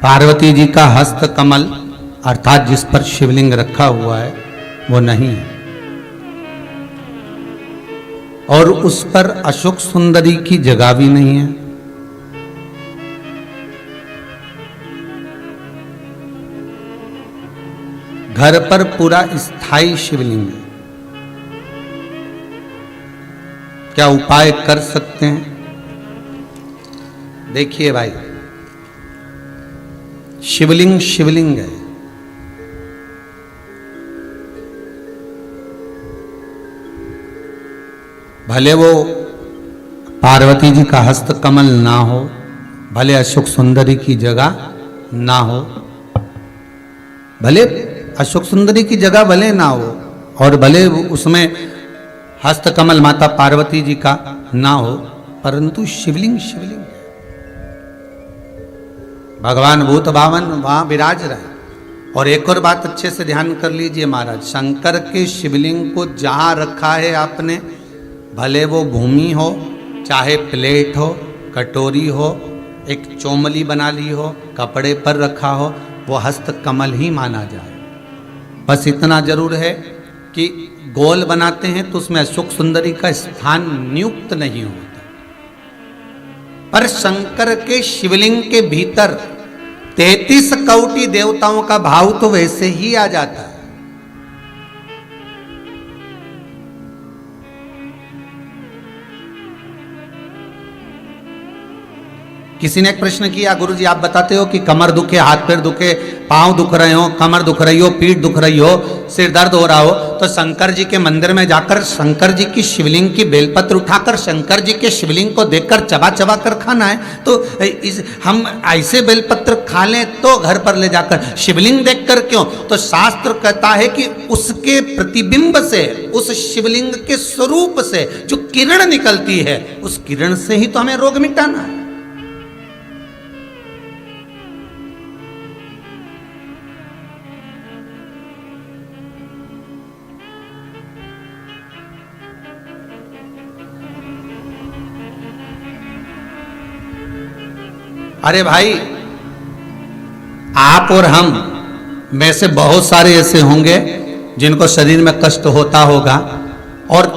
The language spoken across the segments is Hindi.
पार्वती जी का हस्त कमल अर्थात जिस पर शिवलिंग रखा हुआ है वो नहीं है, और उस पर अशोक सुंदरी की जगह भी नहीं है। घर पर पूरा स्थायी शिवलिंग है। क्या उपाय कर सकते हैं? देखिए भाई, शिवलिंग शिवलिंग है। भले वो पार्वती जी का हस्त कमल ना हो, भले अशोक सुंदरी की जगह ना हो, भले अशोक सुंदरी की जगह भले ना हो, और भले उसमें हस्त कमल माता पार्वती जी का ना हो, परंतु शिवलिंग शिवलिंग है। भगवान भूत भावन वहां विराज रहे। और एक और बात अच्छे से ध्यान कर लीजिए महाराज, शंकर के शिवलिंग को जहां रखा है आपने, भले वो भूमि हो, चाहे प्लेट हो, कटोरी हो, एक चोमली बना ली हो, कपड़े पर रखा हो, वो हस्त कमल ही माना जाए। बस इतना जरूर है कि गोल बनाते हैं तो उसमें अशोक सुंदरी का स्थान नियुक्त नहीं होता, पर शंकर के शिवलिंग के भीतर 33 कोटि देवताओं का भाव तो वैसे ही आ जाता है। किसी ने एक प्रश्न किया, गुरुजी आप बताते हो कि कमर दुखे, हाथ पैर दुखे, पांव दुख रहे हो, कमर दुख रही हो, पीठ दुख रही हो, सिर दर्द हो रहा हो, तो शंकर जी के मंदिर में जाकर शंकर जी की शिवलिंग की बेलपत्र उठाकर शंकर जी के शिवलिंग को देखकर चबा चबा कर खाना है। तो हम ऐसे बेलपत्र खा लें तो घर पर ले जाकर शिवलिंग देखकर क्यों? तो शास्त्र कहता है कि उसके प्रतिबिंब से, उस शिवलिंग के स्वरूप से जो किरण निकलती है, उस किरण से ही तो हमें रोग मिटाना है। अरे भाई, आप और हम में से बहुत सारे ऐसे होंगे जिनको शरीर में कष्ट होता होगा, और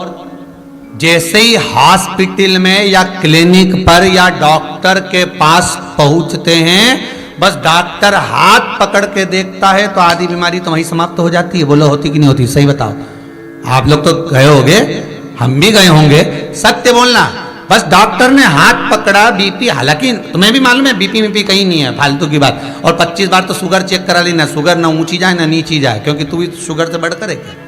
जैसे ही हॉस्पिटल में या क्लिनिक पर या डॉक्टर के पास पहुंचते हैं, बस डॉक्टर हाथ पकड़ के देखता है तो आधी बीमारी तो वहीं समाप्त हो जाती है। बोलो होती कि नहीं होती? सही बताओ। आप लोग तो गए होंगे, हम भी गए होंगे, सत्य बोलना। बस डॉक्टर ने हाथ पकड़ा, बीपी, हालांकि तुम्हें भी मालूम है बीपी कहीं नहीं है, फालतू की बात। और 25 बार तो शुगर चेक करा ली, ना शुगर ना ऊंची जाए ना नीची जाए, क्योंकि तू भी शुगर से बढ़कर है क्या?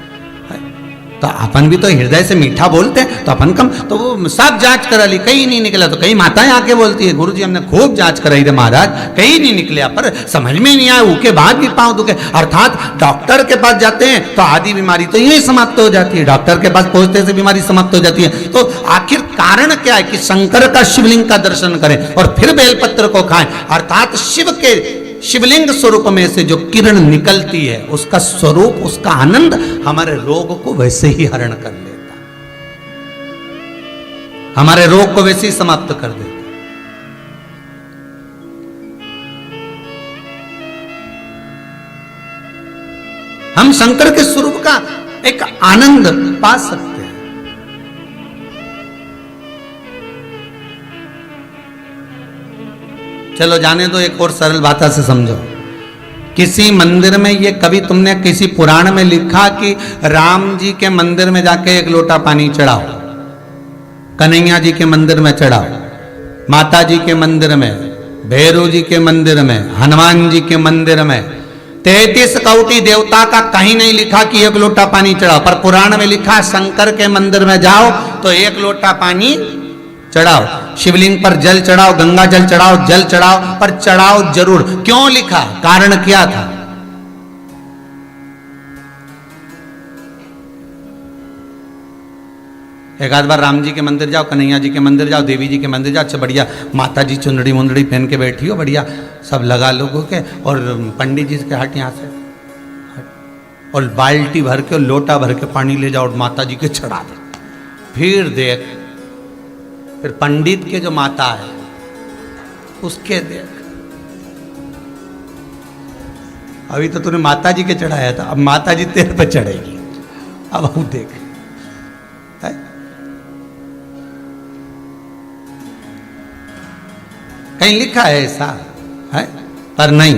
तो अपन भी तो हृदय से मीठा बोलते हैं, तो अपन कम, तो वो सब जांच करा ली, कहीं नहीं निकला। तो कई माताएं आके बोलती है, गुरुजी हमने खूब जांच कराई रे महाराज, कहीं नहीं निकला, पर समझ में नहीं आया, उसके बाद भी पांव दुखे। अर्थात डॉक्टर के पास जाते हैं तो आधी बीमारी तो यही समाप्त हो जाती है, डॉक्टर के पास पहुंचते से बीमारी समाप्त हो जाती है। तो आखिर कारण क्या है कि शंकर का शिवलिंग का दर्शन करें और फिर बेलपत्र को खाएं। अर्थात शिव के शिवलिंग स्वरूप में से जो किरण निकलती है, उसका स्वरूप, उसका आनंद हमारे रोग को वैसे ही हरण कर लेता, हमारे रोग को वैसे ही समाप्त कर देता। हम शंकर के स्वरूप का एक आनंद पा सकते हैं। चलो जाने दो, एक और सरल भाषा से समझो। किसी मंदिर में, ये कभी तुमने किसी पुराण में लिखा कि राम जी के मंदिर में जाके एक लोटा पानी चढ़ाओ, कन्हैया जी के मंदिर में चढ़ाओ, माता जी के मंदिर में, भैरव जी के मंदिर में, हनुमान जी के मंदिर में, 33 कोटि देवता का कहीं नहीं लिखा कि एक लोटा पानी चढ़ाओ। पर पुराण में लिखा शंकर के मंदिर में जाओ तो एक लोटा पानी चढ़ाओ, शिवलिंग पर जल चढ़ाओ, गंगा जल चढ़ाओ, जल चढ़ाओ, पर चढ़ाओ जरूर। क्यों लिखा? कारण क्या था? एक आध बार राम जी के मंदिर जाओ, कन्हैया जी के मंदिर जाओ, देवी जी के मंदिर जाओ, अच्छा बढ़िया माता जी चुंदड़ी मुंदड़ी पहन के बैठी हो, बढ़िया सब लगा लोगों के, और पंडित जी के हट यहाँ से, और बाल्टी भर के, लोटा भर के पानी ले जाओ और माता जी के चढ़ा दे। फिर देख, फिर पंडित के जो माता है उसके देख, अभी तो तूने माता जी के चढ़ाया था, अब माता जी तेरे पे चढ़ेगी। अब हम देख है? कहीं लिखा है ऐसा है? पर नहीं,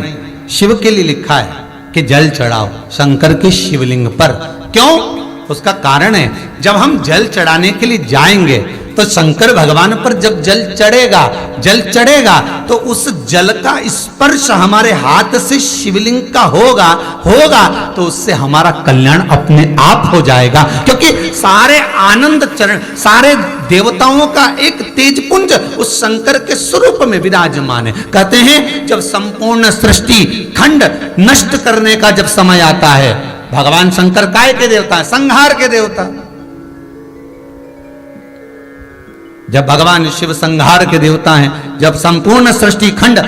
शिव के लिए लिखा है कि जल चढ़ाओ शंकर के शिवलिंग पर। क्यों? उसका कारण है, जब हम जल चढ़ाने के लिए जाएंगे तो शंकर भगवान पर जब जल चढ़ेगा तो उस जल का स्पर्श हमारे हाथ से शिवलिंग का होगा तो उससे हमारा कल्याण अपने आप हो जाएगा। क्योंकि सारे आनंद चरण, सारे देवताओं का एक तेजपुंज उस शंकर के स्वरूप में विराजमान है। कहते हैं जब संपूर्ण सृष्टि खंड नष्ट करने का जब समय आता है, भगवान शंकर काय के देवता है? संहार के देवता। जब भगवान शिव संहार के देवता हैं, जब संपूर्ण सृष्टि खंड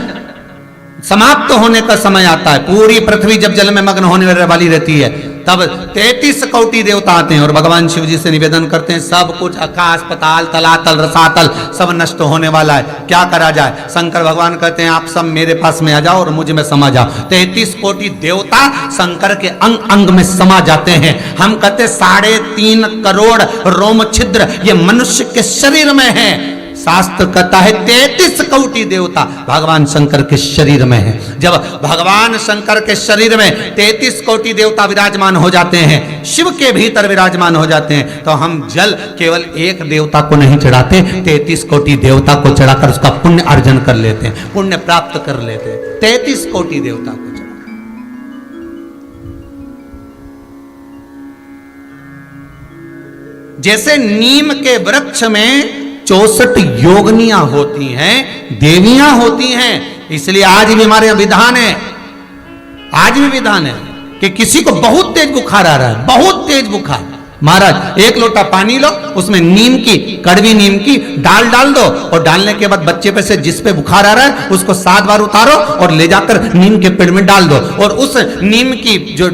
समाप्त होने का समय आता है, पूरी पृथ्वी जब जल में मग्न होने वाली रहती है, तब 33 कोटि देवता आते हैं और भगवान शिव जी से निवेदन करते हैं सब कुछ आकाश पताल तलातल रसातल सब नष्ट होने वाला है, क्या करा जाए? शंकर भगवान कहते हैं आप सब मेरे पास में आ जाओ और मुझ में समा जाओ। 33 कोटि देवता शंकर के अंग अंग में समा जाते हैं। हम कहते 3.5 करोड़ रोम छिद्र ये मनुष्य के शरीर में है। शास्त्र कहता है 33 कोटि देवता भगवान शंकर के शरीर में है। जब भगवान शंकर के शरीर में 33 कोटि देवता विराजमान हो जाते हैं, शिव के भीतर विराजमान हो जाते हैं, तो हम जल केवल एक देवता को नहीं चढ़ाते, 33 कोटि देवता को चढ़ाकर उसका पुण्य अर्जन कर लेते हैं, पुण्य प्राप्त कर लेते हैं। 33 कोटि देवता को चढ़ा। जैसे नीम के वृक्ष में 64 योगनियां होती हैं, देवियां होती हैं, इसलिए आज भी हमारे विधान है, आज भी विधान है कि किसी को बहुत तेज बुखार आ रहा है, बहुत तेज बुखार, महाराज 1 लोटा पानी लो, उसमें नीम की, कड़वी नीम की डाल दो और डालने के बाद बच्चे पे से जिस पे बुखार आ रहा है उसको 7 बार उतारो और ले जाकर नीम के पेड़ में डाल दो और उस नीम की जो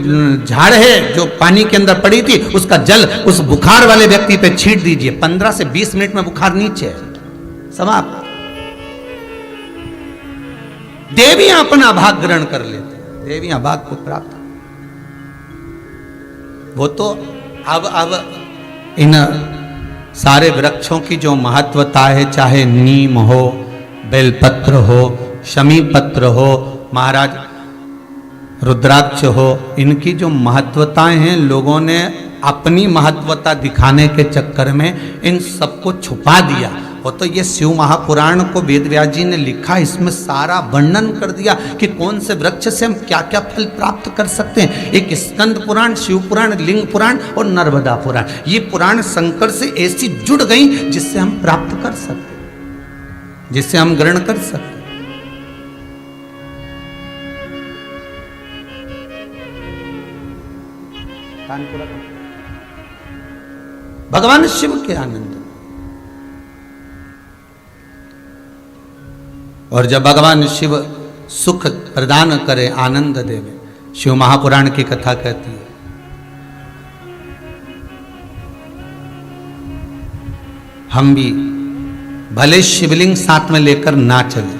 झाड़ है जो पानी के अंदर पड़ी थी उसका जल उस बुखार वाले व्यक्ति पे छींट दीजिए। 15 से 20 मिनट में बुखार नीचे समाप्त। देवियां अपना भाग ग्रहण कर लेते, देवियां भाग को प्राप्त। वो तो अब इन सारे वृक्षों की जो महत्वता है, चाहे नीम हो, बेलपत्र हो, शमी पत्र हो, महाराज रुद्राक्ष हो, इनकी जो महत्वताएं हैं लोगों ने अपनी महत्वता दिखाने के चक्कर में इन सबको छुपा दिया। वो तो ये शिव महापुराण को वेद व्यास जी ने लिखा, इसमें सारा वर्णन कर दिया कि कौन से वृक्ष से हम क्या क्या फल प्राप्त कर सकते हैं। एक स्कंद पुराण, शिव पुराण, लिंग पुराण और नर्मदा पुराण, ये पुराण शंकर से ऐसी जुड़ गई जिससे हम प्राप्त कर सकते, जिससे हम ग्रहण कर सकते। भगवान शिव के आनंद, और जब भगवान शिव सुख प्रदान करे, आनंद देवे, शिव महापुराण की कथा कहती है हम भी भले शिवलिंग साथ में लेकर ना चले,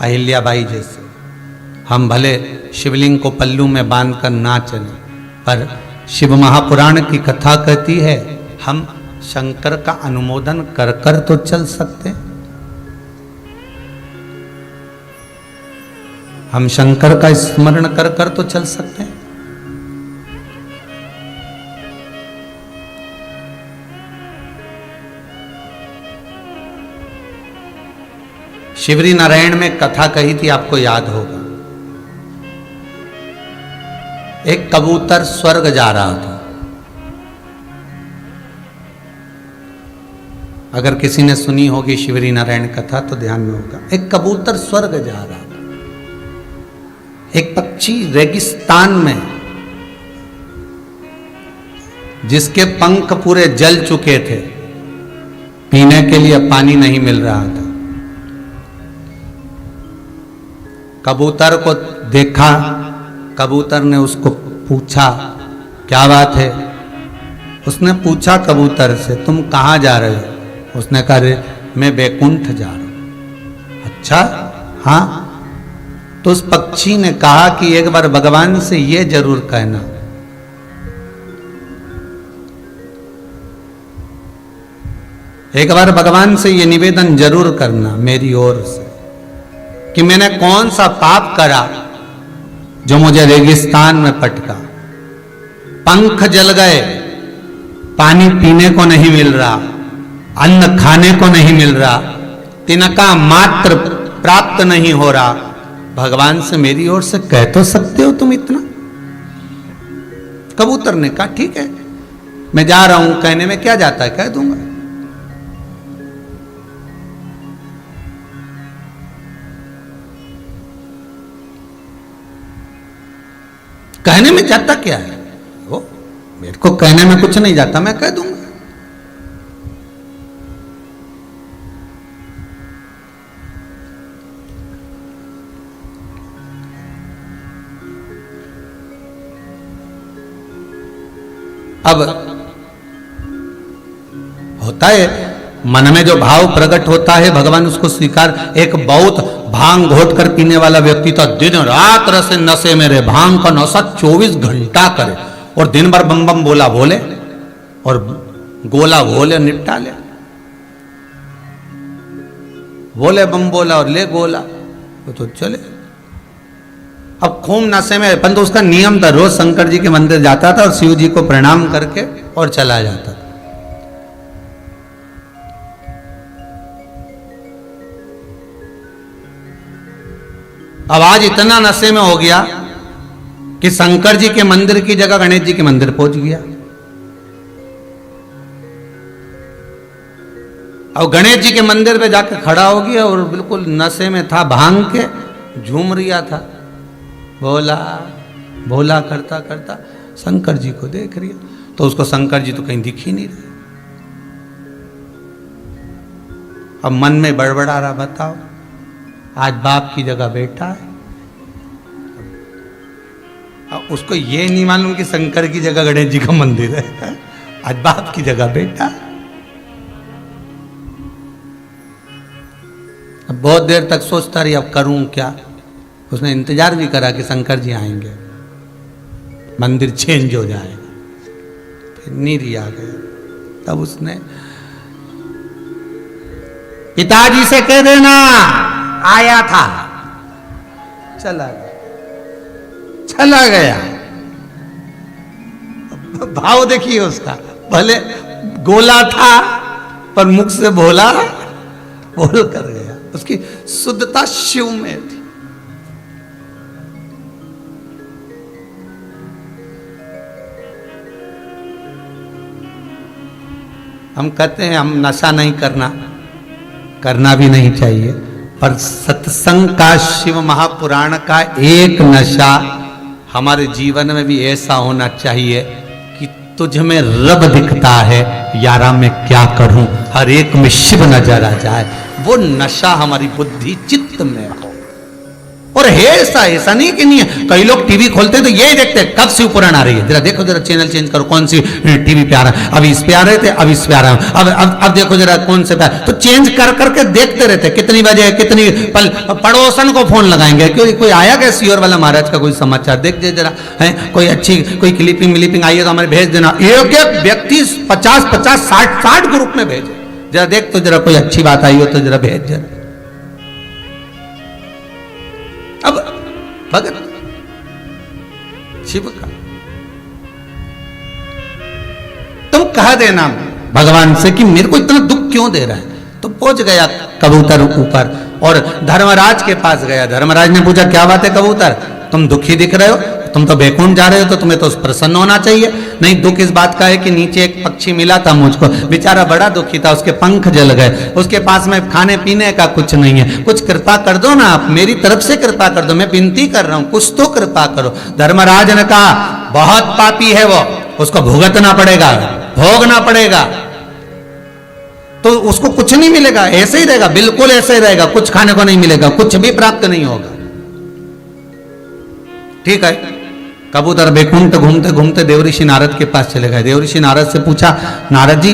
अहिल्याबाई जैसे, हम भले शिवलिंग को पल्लू में बांधकर ना चले, पर शिव महापुराण की कथा कहती है हम शंकर का अनुमोदन कर कर तो चल सकते हैं, हम शंकर का स्मरण कर कर तो चल सकते हैं। शिवरी नारायण में कथा कही थी, आपको याद होगा। एक कबूतर स्वर्ग जा रहा था। अगर किसी ने सुनी होगी शिवरी नारायण कथा तो ध्यान में होगा। एक कबूतर स्वर्ग जा रहा था। एक पक्षी रेगिस्तान में, जिसके पंख पूरे जल चुके थे, पीने के लिए पानी नहीं मिल रहा था, कबूतर को देखा। कबूतर ने उसको पूछा क्या बात है। उसने पूछा कबूतर से तुम कहाँ जा रहे हो। उसने कहा मैं बैकुंठ जा रहा हूं। अच्छा हाँ, तो उस पक्षी ने कहा कि एक बार भगवान से यह जरूर कहना, एक बार भगवान से यह निवेदन जरूर करना मेरी ओर से कि मैंने कौन सा पाप करा जो मुझे रेगिस्तान में पटका, पंख जल गए, पानी पीने को नहीं मिल रहा, अन्न खाने को नहीं मिल रहा, तिनका मात्र प्राप्त नहीं हो रहा। भगवान से मेरी ओर से कह तो सकते हो तुम इतना। कबूतर ने कहा ठीक है, मैं जा रहा हूं, कहने में क्या जाता है, कह दूंगा। कहने में जाता क्या है, वो मेरे को कहने में कुछ नहीं जाता, मैं कह दूंगा। अब होता है मन में जो भाव प्रकट होता है, भगवान उसको स्वीकार। एक बहुत भांग घोट कर पीने वाला व्यक्ति था, दिन रात रस नशे में रहे, भांग का नशा 24 घंटा करे और दिन भर बम बम बोला बोले और गोला बोले निपटा ले, बोले बम बोला और ले गोला, तो चले। अब खूब नशे में, परंतु उसका नियम था, रोज शंकर जी के मंदिर जाता था और शिव जी को प्रणाम करके और चला जाता था। अब आज इतना नशे में हो गया कि शंकर जी के मंदिर की जगह गणेश जी के मंदिर पहुंच गया। अब गणेश जी के मंदिर पे जाकर खड़ा हो गया और बिल्कुल नशे में था, भांग के झूम रिया था, भोला भोला करता करता शंकर जी को देख रिया। तो उसको शंकर जी तो कहीं दिख ही नहीं रहे। अब मन में बड़बड़ा रहा, बताओ आज बाप की जगह बेटा है। अब उसको ये नहीं मालूम कि शंकर की जगह गणेश जी का मंदिर है, आज बाप की जगह बेटा। अब बहुत देर तक सोचता रही अब करूं क्या। उसने इंतजार भी करा कि शंकर जी आएंगे, मंदिर चेंज हो जाएगा, फिर नीरी आ गया। तब उसने पिताजी से कह देना आया था, चला गया, चला गया। भाव देखिए उसका, भले गोला था पर मुख से भोला बोल कर गया। उसकी शुद्धता शिव में थी। हम कहते हैं हम नशा नहीं करना, करना भी नहीं चाहिए, पर सत्संग का, शिव महापुराण का एक नशा हमारे जीवन में भी ऐसा होना चाहिए कि तुझ में रब दिखता है, यारा मैं क्या करूं, हर एक में शिव नजर आ जाए। वो नशा हमारी बुद्धि चित्त में हो। और है ऐसा नहीं कि नहीं है। कई लोग टीवी खोलते हैं तो यही देखते हैं कब शिव पुराण आ रही है, जरा देखो, जरा चैनल चेंज करो, कौन सी टीवी पे आ रहा है, अब इस पे आ रहे थे, अब इस पे आ रहा है, अब देखो जरा कौन से पे, तो चेंज कर करके देखते रहते, कितनी बजे कितनी पल। पड़ोसन को फोन लगाएंगे, क्यों कोई आया क्या सियोर वाला महाराज का कोई समाचार, देख दे जरा, है कोई अच्छी कोई क्लिपिंग मिलिपिंग आई है तो हमें भेज देना। एक एक व्यक्ति 50-50 60 ग्रुप में भेजे, जरा देख तो जरा कोई अच्छी बात आई हो तो जरा भेज जरा। अब भगत शिव का तुम कह देना भगवान से कि मेरे को इतना दुख क्यों दे रहा है। तो पहुंच गया कबूतर ऊपर और धर्मराज के पास गया। धर्मराज ने पूछा क्या बात है कबूतर, तुम दुखी दिख रहे हो, तुम तो बैकुंठ जा रहे हो, तो तुम्हें तो प्रसन्न होना चाहिए। नहीं, दुख इस बात का है कि नीचे एक पक्षी मिला था मुझको, बेचारा बड़ा दुखी था, उसके पंख जल गए, उसके पास में खाने पीने का कुछ नहीं है, कुछ कृपा कर दो ना आप, मेरी तरफ से कृपा कर दो, मैं विनती कर रहा हूं, कुछ तो कृपा करो। धर्मराज ने कहा बहुत पापी है वो, उसको भुगतना पड़ेगा, भोगना पड़ेगा। तो उसको कुछ नहीं मिलेगा, ऐसे ही रहेगा, बिल्कुल ऐसे ही रहेगा, कुछ खाने को नहीं मिलेगा, कुछ भी प्राप्त नहीं होगा। ठीक है, कबूतर बैकुंठ घूमते घूमते देवऋषि नारद के पास चले गए। देवऋषि नारद से पूछा, नारद जी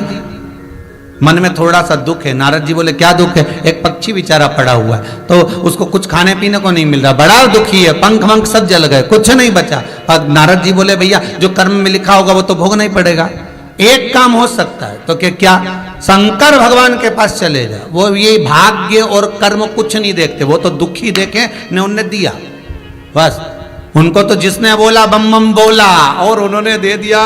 मन में थोड़ा सा दुख है। नारद जी बोले क्या दुख है? एक पक्षी बेचारा पड़ा हुआ है, तो उसको कुछ खाने पीने को नहीं मिल रहा, बड़ा दुखी है, पंख वंख सब जल गए, कुछ नहीं बचा। अब नारद जी बोले भैया जो कर्म में लिखा होगा वो तो भोगना ही पड़ेगा, एक काम हो सकता है। तो क्या? शंकर भगवान के पास चले जा, वो ये भाग्य और कर्म कुछ नहीं देखते, वो तो दुखी देखे ने उनने दिया बस। उनको तो जिसने बोला बम बम बोला और उन्होंने दे दिया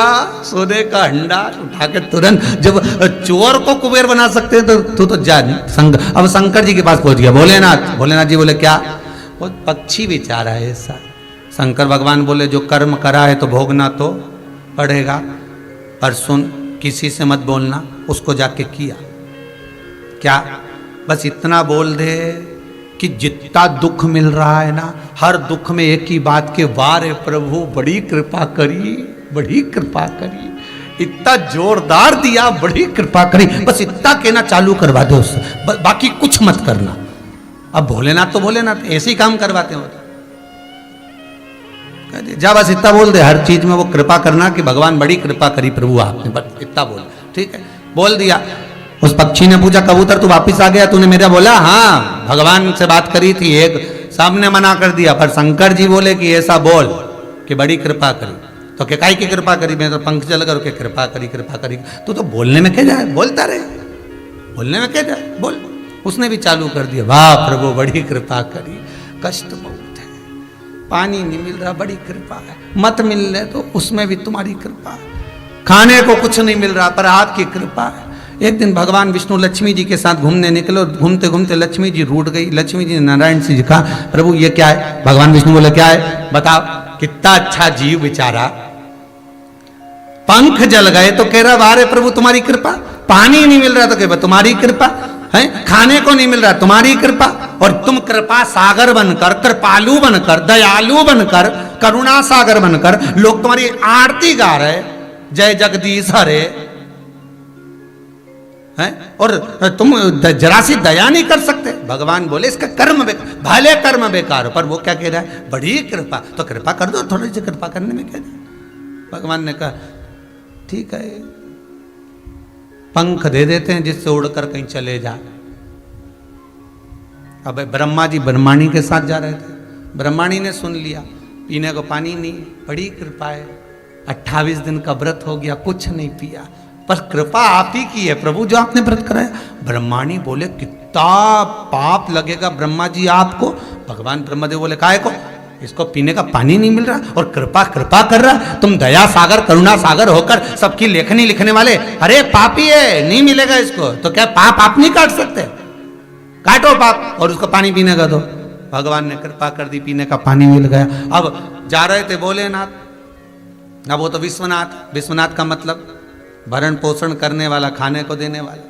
सोने का हंडा उठा के तुरंत। जब चोर को कुबेर बना सकते हैं तो तू तो जा। अब शंकर जी के पास पहुंच गया भोलेनाथ जी बोले क्या? वो पक्षी बेचारा है ऐसा। शंकर भगवान बोले जो कर्म करा है तो भोगना तो पड़ेगा, पर सुन किसी से मत बोलना, उसको जाके किया क्या? बस इतना बोल दे कि जितना दुख मिल रहा है ना, हर दुख में एक ही बात के वार है प्रभु बड़ी कृपा करी, बड़ी कृपा करी, इतना जोरदार दिया, बड़ी कृपा करी, बस इतना कहना चालू करवा दो उससे, बाकी कुछ मत करना। अब भोलेनाथ तो भोलेनाथ ऐसे ही काम करवाते हो, जा बस इतना बोल दे, हर चीज में वो कृपा करना कि भगवान बड़ी कृपा करी प्रभु आपने, बस इतना बोल। ठीक है, बोल दिया। उस पक्षी ने पूछा कबूतर तू वापिस आ गया, तूने मेरा बोला? हाँ, भगवान से बात करी थी, एक सामने मना कर दिया, पर शंकर जी बोले कि ऐसा बोल कि बड़ी कृपा करी। तो क्या काई की कृपा करी? मैं तो पंख जल कर के कृपा करी। तो बोलने में क्या जाए, बोलता रहे, बोलने में क्या जाए, बोल। उसने भी चालू कर दिया, वाह प्रभु बड़ी कृपा करी, कष्ट बहुत है, पानी नहीं मिल रहा, बड़ी कृपा है, मत मिल रहे तो उसमें भी तुम्हारी कृपा है, खाने को कुछ नहीं मिल रहा पर आपकी कृपा है। एक दिन भगवान विष्णु लक्ष्मी जी के साथ घूमने निकले, घूमते घूमते लक्ष्मी जी रूठ गई। लक्ष्मी जी ने नारायण से जी कहा प्रभु ये क्या है? भगवान विष्णु बोले क्या है बताओ? कितना अच्छा जीव बेचारा, पंख जल गए तो कह रहा वारे प्रभु तुम्हारी कृपा, पानी नहीं मिल रहा तो कह तुम्हारी कृपा है, खाने को नहीं मिल रहा तुम्हारी कृपा, और तुम कृपा सागर बनकर, कृपालु बनकर, दयालु बनकर, करुणा सागर बनकर लोग तुम्हारी आरती गा रहे, जय जगदीश हरे हैं, और तुम जरा सी दया नहीं कर सकते। भगवान बोले इसका कर्म बेकार, भले कर्म बेकार, पर वो क्या कह रहा है? बड़ी कृपा, तो कृपा कर दो, थोड़ी सी कृपा करने में क्या है? भगवान ने कहा ठीक है, पंख दे देते हैं जिससे उड़कर कहीं चले जा। अब ब्रह्मा जी ब्रह्माणी के साथ जा रहे थे, ब्रह्माणी ने सुन लिया, पीने को पानी नहीं, बड़ी कृपा है, 28 दिन का व्रत हो गया, कुछ नहीं पिया, पर कृपा आप ही की है प्रभु जो आपने व्रत कराया। ब्रह्माणी बोले कितना पाप लगेगा ब्रह्मा जी आपको? भगवान ब्रह्मदेव बोले काहे को? इसको पीने का पानी नहीं मिल रहा और कृपा कर रहा, तुम दया सागर करुणा सागर होकर सबकी लेखनी लिखने वाले, अरे पापी है, नहीं मिलेगा इसको, तो क्या पाप आप नहीं काट सकते? काटो पाप और उसको पानी पीने का दो। भगवान ने कृपा कर दी, पीने का पानी मिल गया। अब जा रहे थे भोलेनाथ, अब वो तो विश्वनाथ का मतलब भरण पोषण करने वाला, खाने को देने वाला,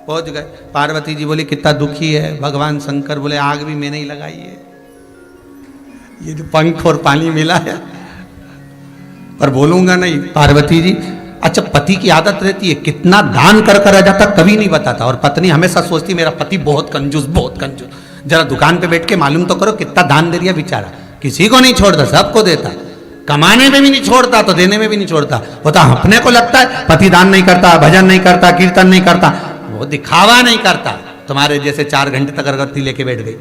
पहुंच गए। पार्वती जी बोली कितना दुखी है, भगवान शंकर बोले आग भी मैंने ही लगाई है, ये जो पंख और पानी मिला है, पर बोलूंगा नहीं। पार्वती जी, अच्छा पति की आदत रहती है कितना दान कर कर आ जाता, कभी नहीं बताता, और पत्नी हमेशा सोचती मेरा पति बहुत कंजूस, जरा दुकान पे बैठ के मालूम तो करो कितना दान दे दिया बेचारा, किसी को नहीं छोड़ता, सबको देता, कमाने में भी नहीं छोड़ता तो देने में भी नहीं छोड़ता। वो तो अपने को लगता है पति दान नहीं करता, भजन नहीं करता, कीर्तन नहीं करता, वो दिखावा नहीं करता। तुम्हारे जैसे 4 घंटे तक अगरबत्ती लेके बैठ गई,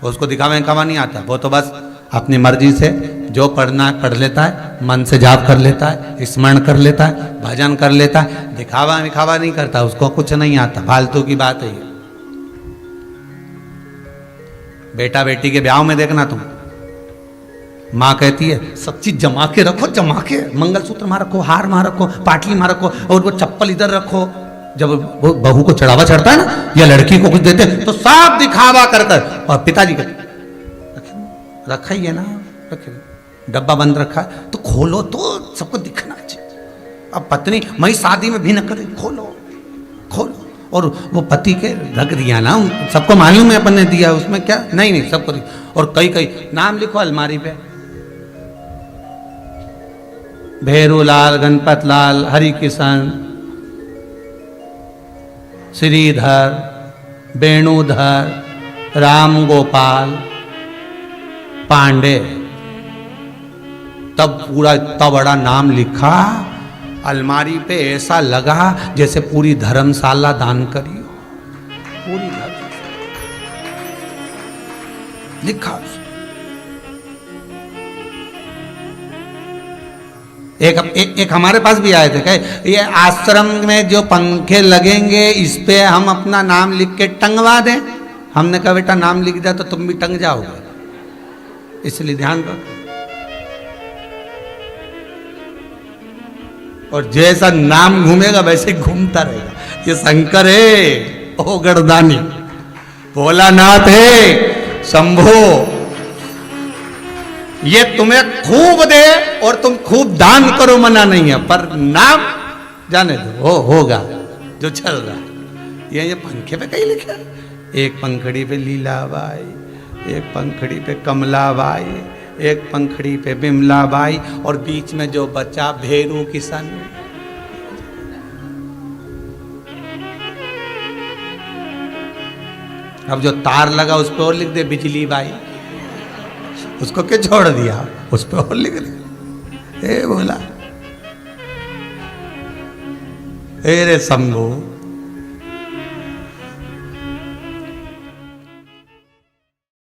उसको दिखावा नहीं आता, वो तो बस अपनी मर्जी से जो पढ़ना पढ़ लेता है, मन से जाप कर लेता है, स्मरण कर लेता है, भजन कर लेता है, दिखावा नहीं करता, उसको कुछ नहीं आता, फालतू की बात है ये। बेटा बेटी के ब्याह में देखना तुम, माँ कहती है सब चीज जमा के रखो, जमा के, मंगलसूत्र वहां रखो, हार वहां रखो, पाटली वहां रखो, और वो चप्पल इधर रखो। जब वो बहू को चढ़ावा चढ़ता है ना या लड़की को कुछ देते हैं तो सब दिखावा कर कर, और पिताजी कहते रखा ही है ना, रखे, डब्बा बंद रखा है तो खोलो तो सबको दिखना चाहिए। अब पत्नी मैं शादी में भी न करे, खोलो, और वो पति के रख दिया ना, सबको मालूम है अपन ने दिया, उसमें क्या नहीं सबको दिया। और कई नाम लिखो अलमारी पे, भैरूलाल, गणपत लाल, हरि किशन, श्रीधर, वेणुधर, राम गोपाल, पांडे, तब पूरा इतना बड़ा नाम लिखा अलमारी पे ऐसा लगा जैसे पूरी धर्मशाला दान करी हो, पूरी धर्मशाला लिखा उसमें। एक हमारे पास भी आए थे, कहे ये आश्रम में जो पंखे लगेंगे इस पे हम अपना नाम लिख के टंगवा दें। हमने कहा बेटा नाम लिख दिया तो तुम भी टंग जाओगे, इसलिए ध्यान रखो। और जैसा नाम घूमेगा वैसे घूमता रहेगा। ये शंकर है, ओ गणदानी, भोलानाथ है, शंभो, ये तुम्हें खूब दे और तुम खूब दान करो, मना नहीं है, पर नाम जाने दो, होगा जो चल रहा है। ये पंखे पे कहीं लिखा है, एक पंखड़ी पे लीलाबाई, एक पंखड़ी पे कमलाबाई, एक पंखड़ी पे बिमलाबाई, और बीच में जो बच्चा भेरू किशन। अब जो तार लगा उस पर और लिख दे बिजली बाई, उसको क्यों छोड़ दिया, उस पर और लिख दे। ए बोला ए रे शंभू,